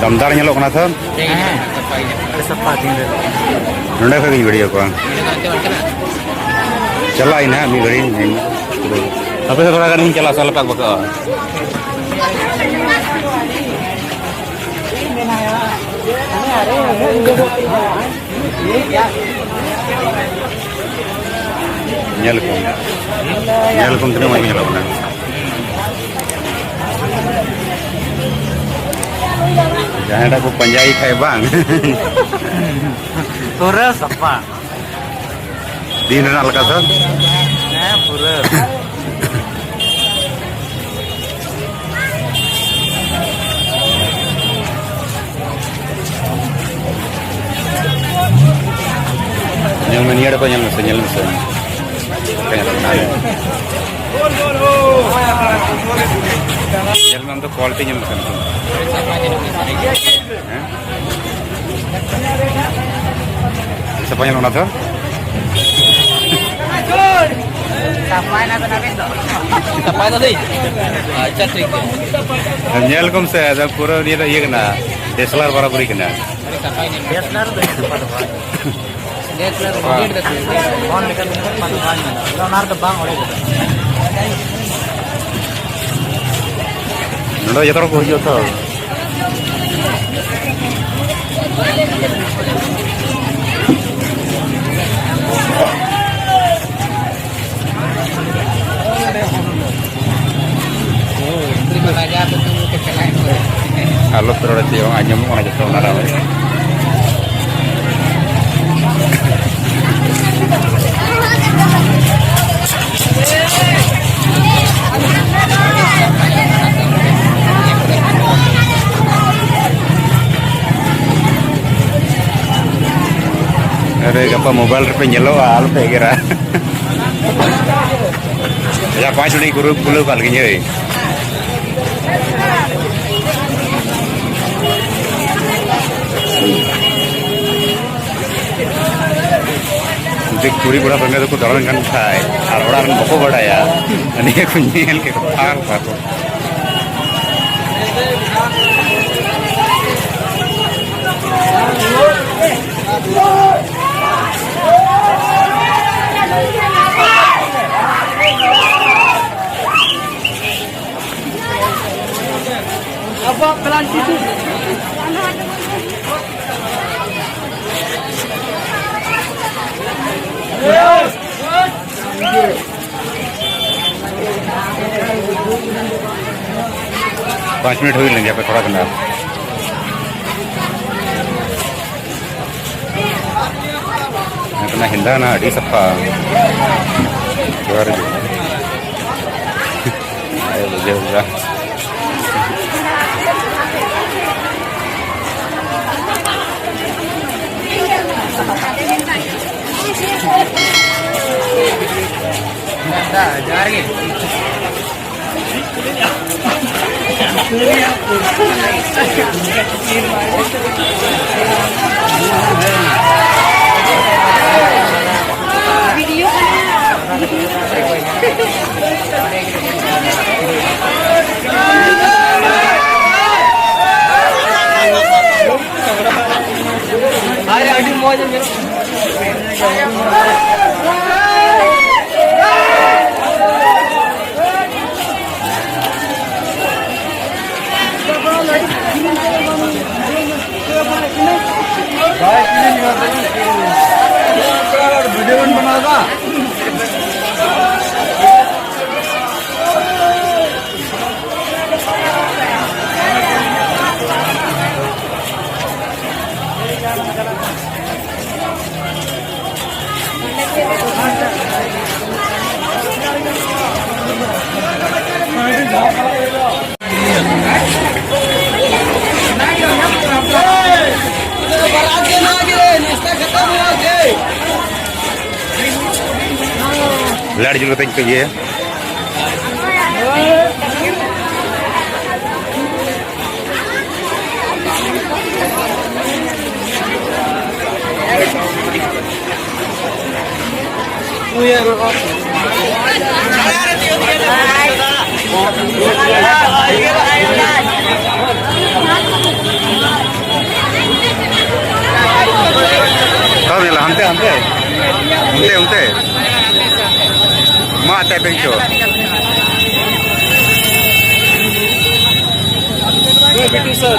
दमदार था नोड़े खी वीडियो को चला मी घड़ी अब थोड़ा गानी चला साल पाक बका तीन मज चलना जहाँ को पंजाई खाए बांग पूरा सपा दिन लगा था पूरा नियर को तो quality siapa yang nonton? Sampai tadi. Cantik. Nyel kom se ada pura dia tu iya kena. DSLR barabari kena. DSLR tu apa tu? DSLR budget tu. Phone lekan pan. Lonar tu bang oleh tu. Nondo jatuh ko jatuh. Halo terus dia aja mau aja tahu nara. Ada apa mobile terpenyelo al kira. Ya 5 menit guru kal gini. पूरी बड़ा बंदे तो दौड़न kan खाए और orang bako बड़ा या अनेक कुंजील के पार पाको apa pelan itu 5 मिनट हो लेंगे थोड़ा गंदा हिंदा ना अड़ी सफा लाड़ जिलो तक ये unte. Ma ate pengcho. बेटी सर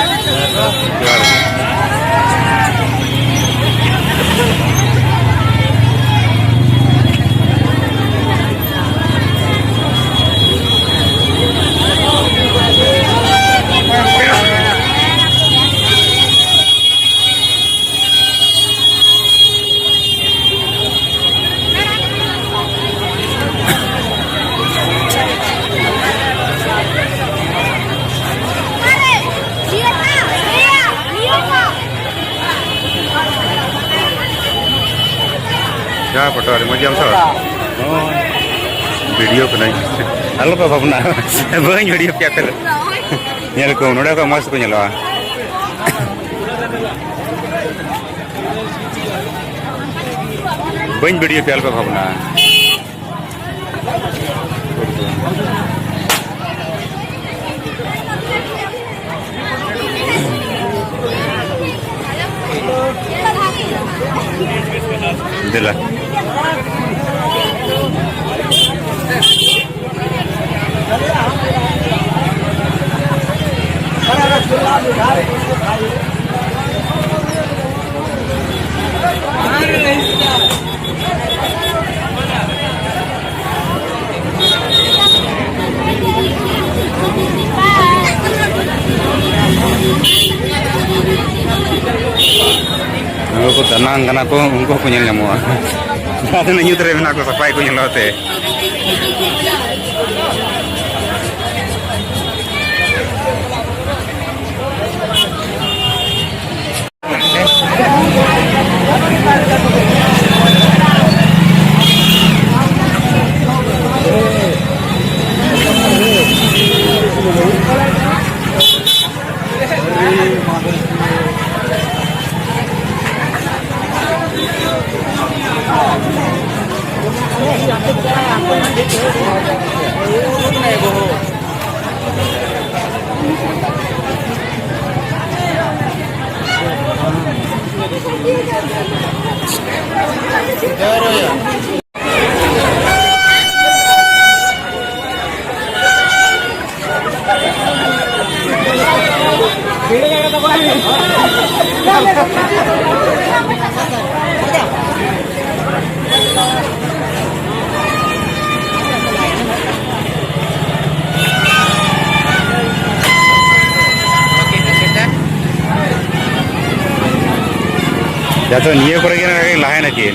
क्या फोटो अरे मुझे हम सब वीडियो को नहीं हेलो पापा अपना बहन वीडियो क्या कर ये लोग नोड़ा का मस्त को चलवा बहन वीडियो क्या पापा अपना दिला को tenang karena aku ungkuh punya nyamuk. Ada nanya terus aku sampai aku nyelote. Jatuh niat pergi nak lain aja.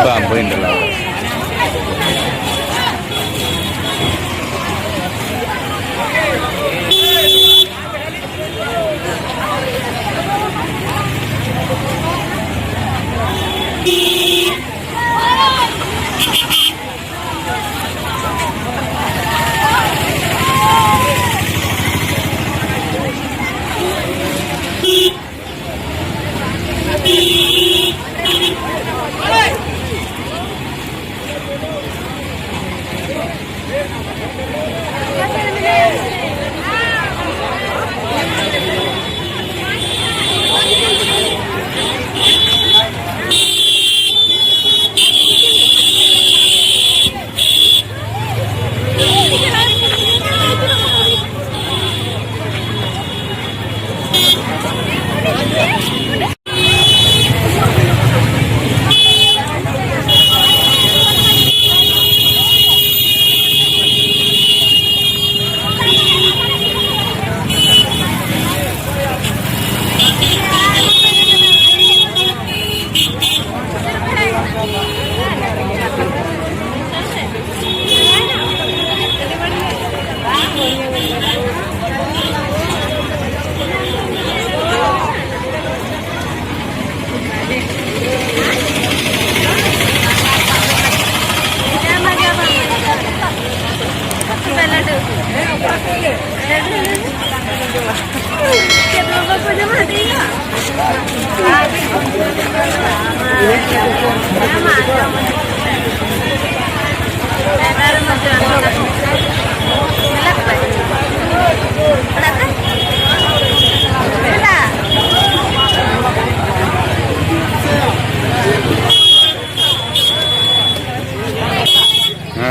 Bambu ini lah.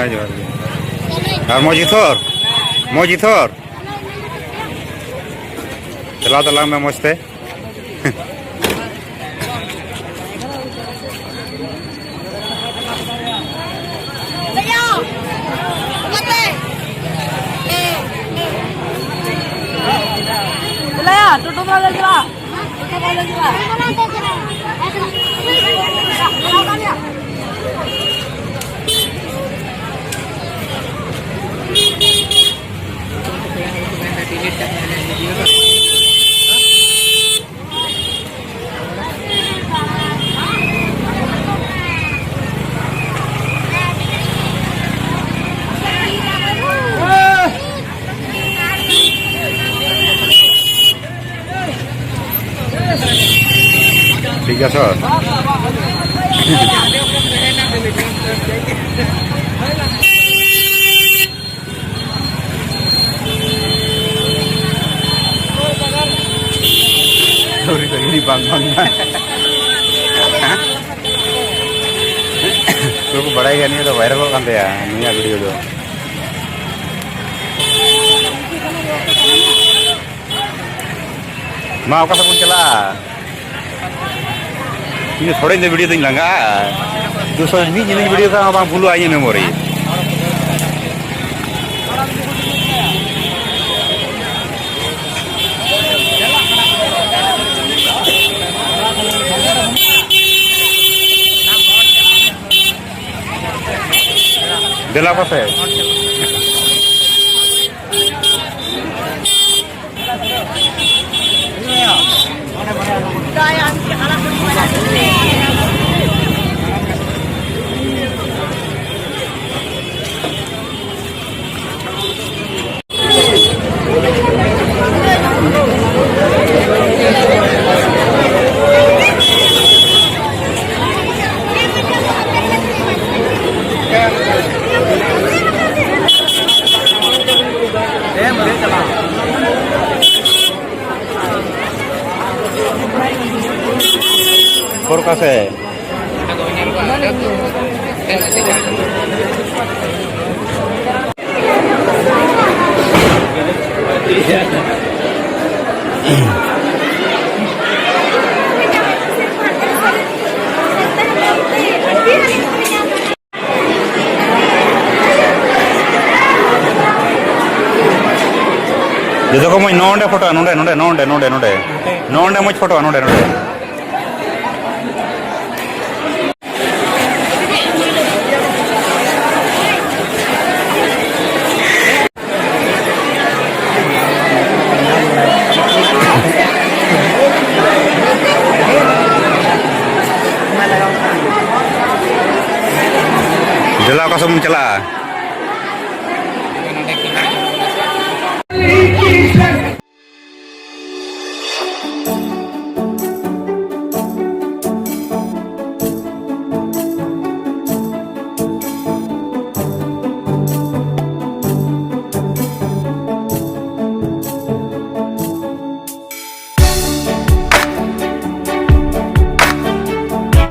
जोहार और मोजी थोर चला तला में मस्ते ठीक है sir ini bang lu bada ya ini udah viral kan ya ini video tuh mau ke sabun cela ini थोड़े दिन video दिन लगा दूसरा भी जिन वीडियो का आप भूलो आइए मेमोरी दिला पास है por café Jadi kamu nonde foto nonde much foto nonde Jela kasih mencela.